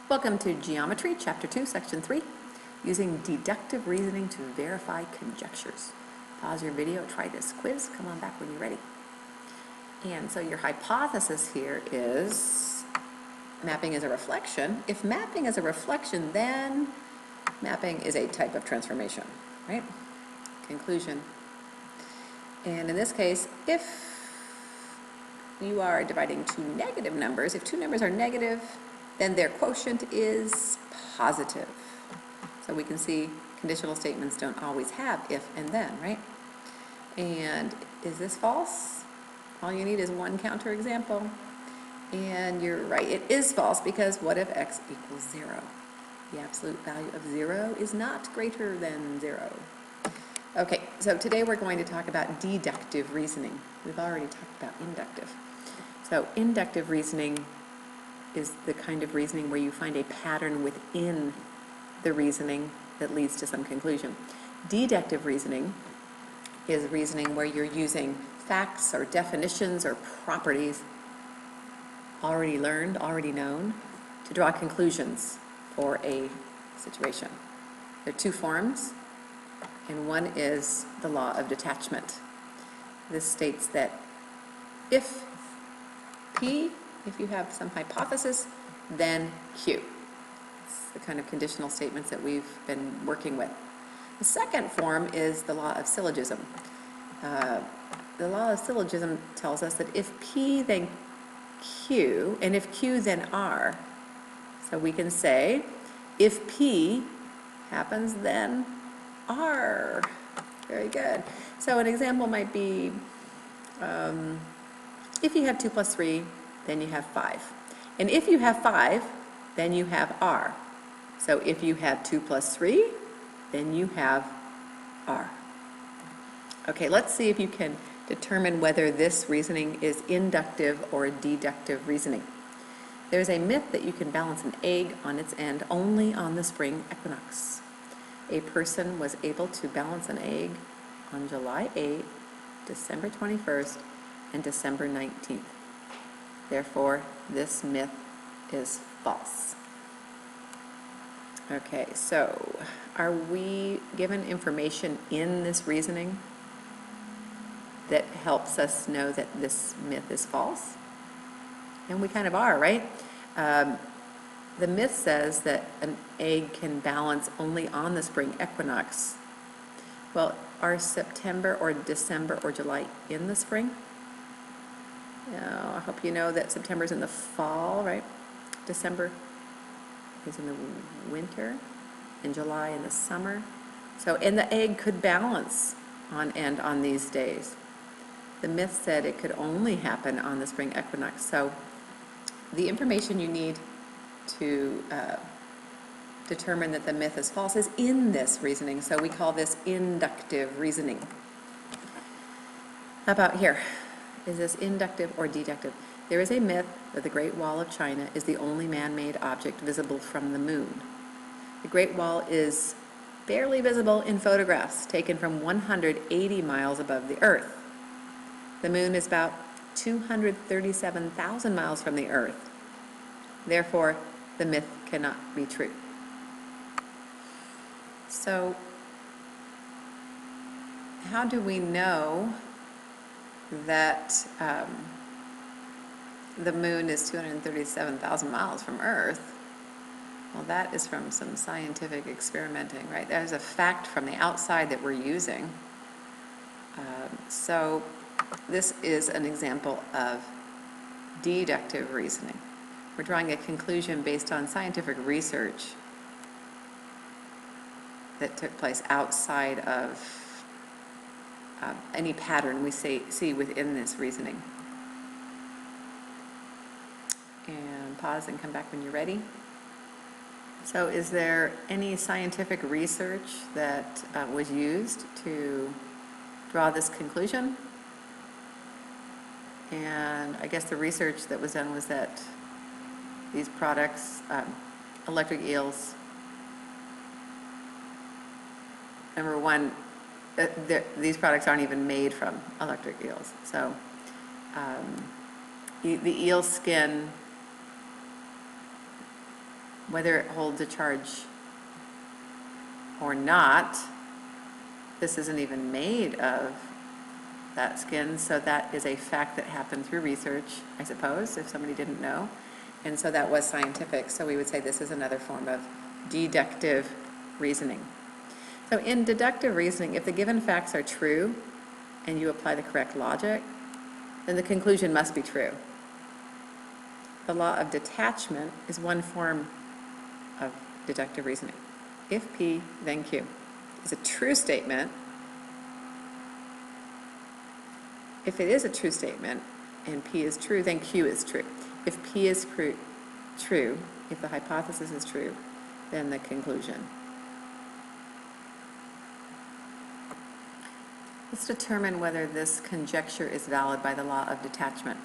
Welcome to Geometry, Chapter 2, Section 3, using deductive reasoning to verify conjectures. Pause your video, try this quiz, come on back when you're ready. And so your hypothesis here is mapping is a reflection. If mapping is a reflection, then mapping is a type of transformation, right? Conclusion. And in this case, if you are dividing two negative numbers, if two numbers are negative, then their quotient is positive. So we can see conditional statements don't always have if and then, right? And is this false? All you need is one counterexample. And you're right, it is false, because what if x equals 0? The absolute value of 0 is not greater than 0. Okay, so today we're going to talk about deductive reasoning. We've already talked about inductive. So inductive reasoning is the kind of reasoning where you find a pattern within the reasoning that leads to some conclusion. Deductive reasoning is reasoning where you're using facts or definitions or properties already learned, already known, to draw conclusions for a situation. There are two forms, and one is the law of detachment. This states that if P, if you have some hypothesis, then Q. It's the kind of conditional statements that we've been working with. The second form is the law of syllogism. The law of syllogism tells us that if P, then Q, and if Q, then R. So we can say, if P happens, then R. Very good. So an example might be, if you have 2 plus 3, then you have 5. And if you have 5, then you have R. So if you have 2 plus 3, then you have R. Okay, let's see if you can determine whether this reasoning is inductive or deductive reasoning. There's a myth that you can balance an egg on its end only on the spring equinox. A person was able to balance an egg on July 8th, December 21st, and December 19th. Therefore, this myth is false. Okay, so are we given information in this reasoning that helps us know that this myth is false? And we kind of are, right? The myth says that an egg can balance only on the spring equinox. Well, are September or December or July in the spring? I hope you know that September is in the fall, right? December is in the winter, and July in the summer. So, and the egg could balance on end on these days. The myth said it could only happen on the spring equinox. So the information you need to determine that the myth is false is in this reasoning. So we call this inductive reasoning. How about here? Is this inductive or deductive? There is a myth that the Great Wall of China is the only man-made object visible from the moon. The Great Wall is barely visible in photographs taken from 180 miles above the Earth. The moon is about 237,000 miles from the Earth. Therefore, the myth cannot be true. So, how do we know that the moon is 237,000 miles from Earth? Well, that is from some scientific experimenting, right? There's a fact from the outside that we're using. So this is an example of deductive reasoning. We're drawing a conclusion based on scientific research that took place outside of any pattern we see within this reasoning. And pause and come back when you're ready. So is there any scientific research that was used to draw this conclusion? And I guess the research that was done was that these products, electric eels, number one, these products aren't even made from electric eels. So the eel skin whether it holds a charge or not. This isn't even made of that skin, so that is a fact that happened through research, I suppose, if somebody didn't know. And so that was scientific, so we would say this is another form of deductive reasoning. So in deductive reasoning, if the given facts are true and you apply the correct logic, then the conclusion must be true. The law of detachment is one form of deductive reasoning. If P, then Q is a true statement. If it is a true statement and P is true, then Q is true. If P is true, if the hypothesis is true, then the conclusion. Let's determine whether this conjecture is valid by the law of detachment.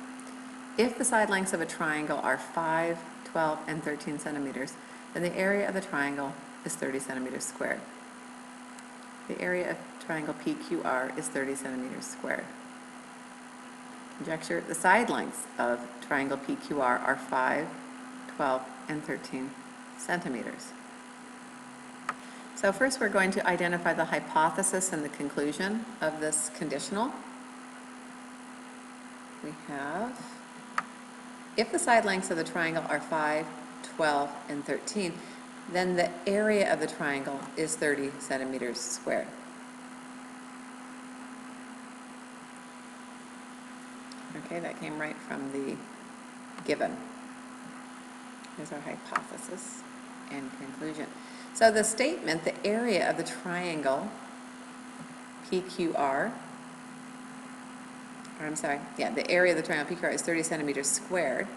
If the side lengths of a triangle are 5, 12, and 13 centimeters, then the area of the triangle is 30 centimeters squared. The area of triangle PQR is 30 centimeters squared. Conjecture, the side lengths of triangle PQR are 5, 12, and 13 centimeters. So first we're going to identify the hypothesis and the conclusion of this conditional. We have, if the side lengths of the triangle are 5, 12, and 13, then the area of the triangle is 30 centimeters squared. Okay, that came right from the given. Here's our hypothesis and conclusion. So the statement, the area of the triangle PQR, the area of the triangle PQR is 30 centimeters squared,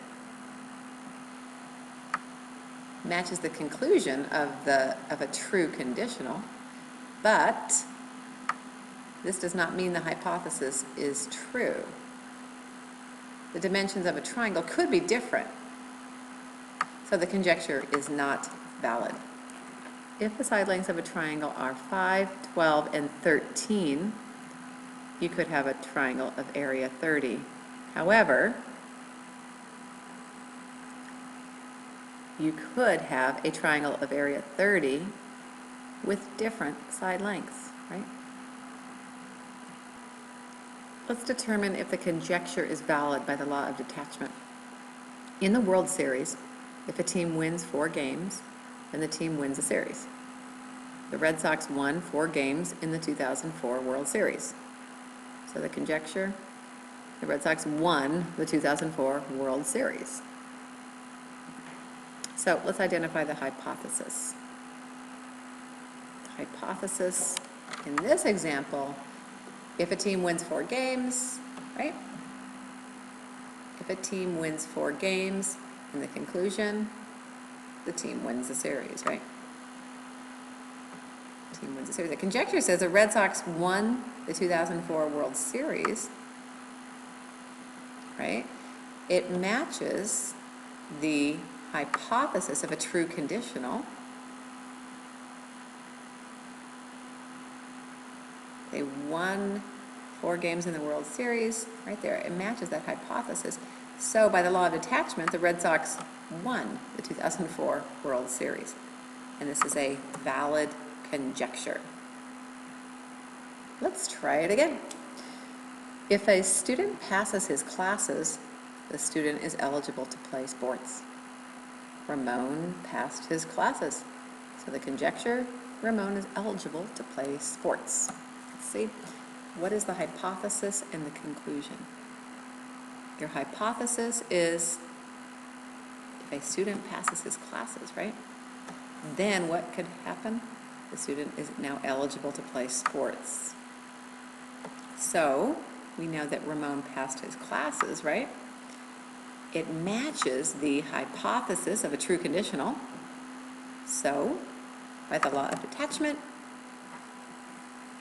matches the conclusion of a true conditional, but this does not mean the hypothesis is true. The dimensions of a triangle could be different, so the conjecture is not valid. If the side lengths of a triangle are 5, 12, and 13, you could have a triangle of area 30. However, you could have a triangle of area 30 with different side lengths, right? Let's determine if the conjecture is valid by the law of detachment. In the World Series, if a team wins 4 games, then the team wins a series. The Red Sox won 4 games in the 2004 World Series. So the conjecture, the Red Sox won the 2004 World Series. So let's identify the hypothesis. The hypothesis in this example, if a team wins 4 games, right? If a team wins 4 games, in the conclusion, the team wins the series, right? The team wins the series. The conjecture says the Red Sox won the 2004 World Series, right? It matches the hypothesis of a true conditional. They won 4 games in the World Series, right there. It matches that hypothesis. So by the law of detachment, the Red Sox won the 2004 World Series. And this is a valid conjecture. Let's try it again. If a student passes his classes, the student is eligible to play sports. Ramon passed his classes. So the conjecture, Ramon is eligible to play sports. Let's see. What is the hypothesis and the conclusion? Your hypothesis is if a student passes his classes, right? Then what could happen? The student is now eligible to play sports. So we know that Ramon passed his classes, right? It matches the hypothesis of a true conditional. So by the law of detachment,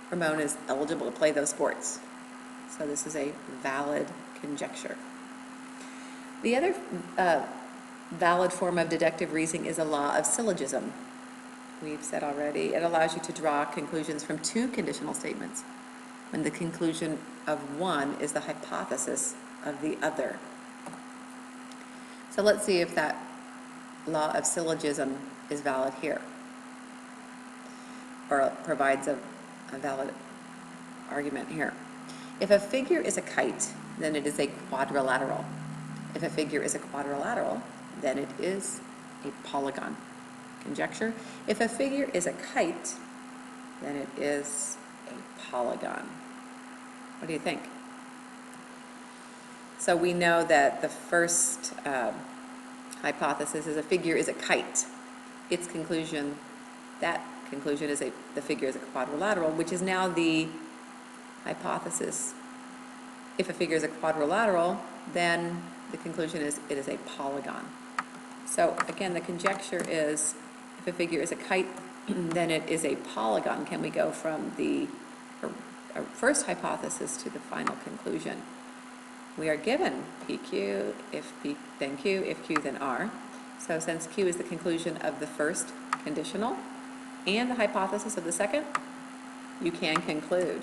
Ramon is eligible to play those sports. So this is a valid conjecture. The other valid form of deductive reasoning is a law of syllogism. We've said already, it allows you to draw conclusions from 2 conditional statements when the conclusion of one is the hypothesis of the other. So let's see if that law of syllogism is valid here, or provides a valid argument here. If a figure is a kite, then it is a quadrilateral. If a figure is a quadrilateral, then it is a polygon. Conjecture: if a figure is a kite, then it is a polygon. What do you think? So we know that the first hypothesis is a figure is a kite. Its conclusion, that conclusion is the figure is a quadrilateral, which is now the hypothesis. If a figure is a quadrilateral, then the conclusion is it is a polygon. So again, the conjecture is if a figure is a kite, then it is a polygon. Can we go from the first hypothesis to the final conclusion? We are given PQ, if P, then Q, if Q, then R. So since Q is the conclusion of the first conditional and the hypothesis of the second, you can conclude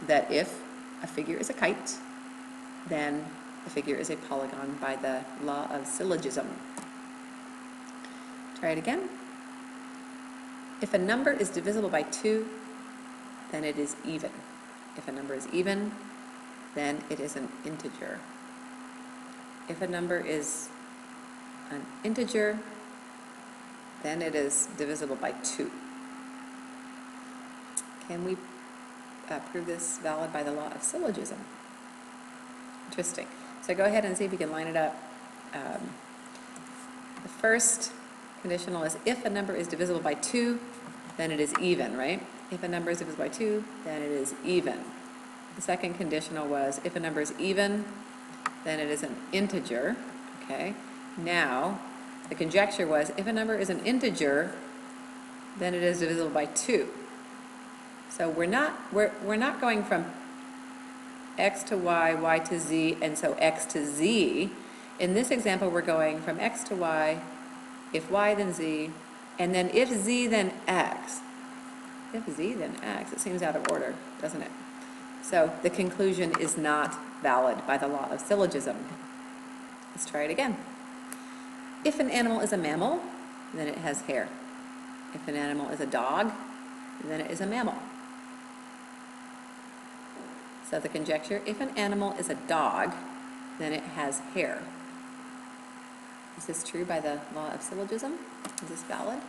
that if a figure is a kite, then the figure is a polygon by the law of syllogism. Try it again. If a number is divisible by 2, then it is even. If a number is even, then it is an integer. If a number is an integer, then it is divisible by 2. Can we prove this valid by the law of syllogism? Interesting. So go ahead and see if you can line it up. The first conditional is if a number is divisible by 2, then it is even, right? If a number is divisible by 2, then it is even. The second conditional was if a number is even, then it is an integer, okay? Now, the conjecture was if a number is an integer, then it is divisible by 2. So we're not going from x to y, y to z, and so x to z. In this example, we're going from x to y, if y then z, and then if z then x. If z then x, it seems out of order, doesn't it? So the conclusion is not valid by the law of syllogism. Let's try it again. If an animal is a mammal, then it has hair. If an animal is a dog, then it is a mammal. So the conjecture, if an animal is a dog, then it has hair. Is this true by the law of syllogism? Is this valid?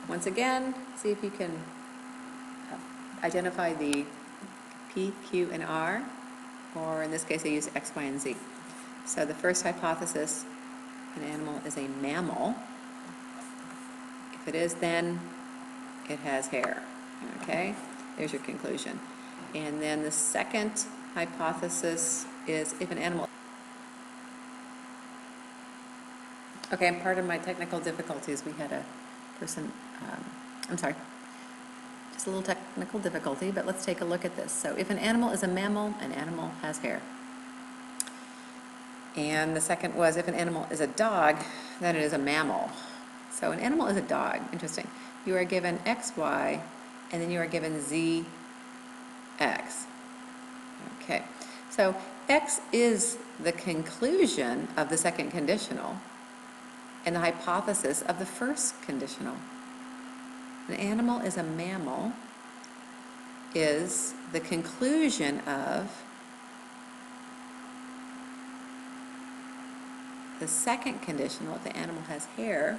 Once again, see if you can identify the P, Q, and R, or in this case I use X, Y, and Z. So the first hypothesis, an animal is a mammal. If it is, then it has hair. Okay, there's your conclusion. And then the second hypothesis is if an animal... Okay, pardon my technical difficulties. We had a person, I'm sorry, just a little technical difficulty, but let's take a look at this. So if an animal is a mammal, an animal has hair. And the second was if an animal is a dog, then it is a mammal. So an animal is a dog. Interesting. You are given X, Y, and then you are given Z, X. Okay, so X is the conclusion of the second conditional and the hypothesis of the first conditional. An animal is a mammal is the conclusion of the second conditional if the animal has hair.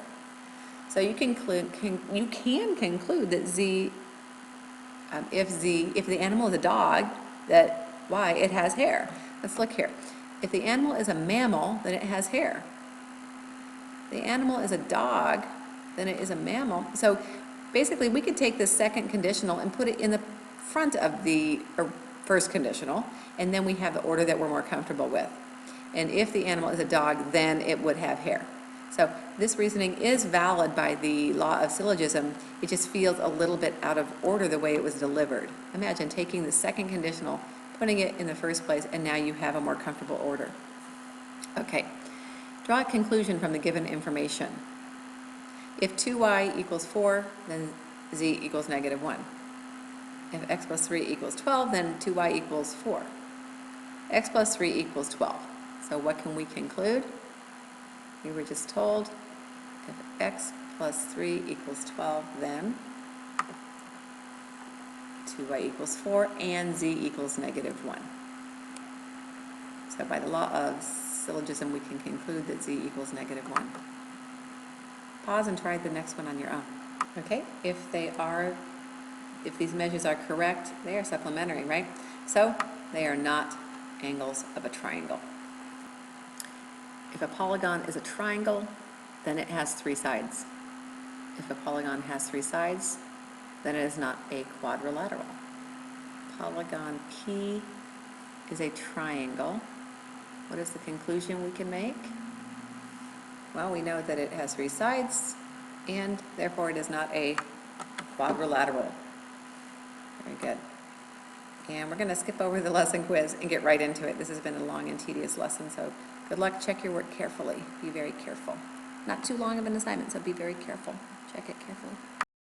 So you can conclude that Z, if the animal is a dog, that Y, it has hair. Let's look here. If the animal is a mammal, then it has hair. If the animal is a dog, then it is a mammal. So basically, we could take the second conditional and put it in the front of the first conditional, and then we have the order that we're more comfortable with. And if the animal is a dog, then it would have hair. So this reasoning is valid by the law of syllogism. It just feels a little bit out of order the way it was delivered. Imagine taking the second conditional, putting it in the first place, and now you have a more comfortable order. Okay, draw a conclusion from the given information. If 2y equals 4, then z equals -1. If x plus 3 equals 12, then 2y equals 4. X plus 3 equals 12. So what can we conclude? We were just told If x plus 3 equals 12, then 2y equals 4 and z equals negative 1. So by the law of syllogism, we can conclude that z equals negative 1. Pause and try the next one on your own. Okay, if these measures are correct, they are supplementary, right? So they are not angles of a triangle. If a polygon is a triangle, then it has 3 sides. If a polygon has 3 sides, then it is not a quadrilateral. Polygon P is a triangle. What is the conclusion we can make? Well, we know that it has 3 sides, and therefore it is not a quadrilateral. Very good. And we're going to skip over the lesson quiz and get right into it. This has been a long and tedious lesson, so good luck. Check your work carefully. Be very careful. Not too long of an assignment, so be very careful. Check it carefully.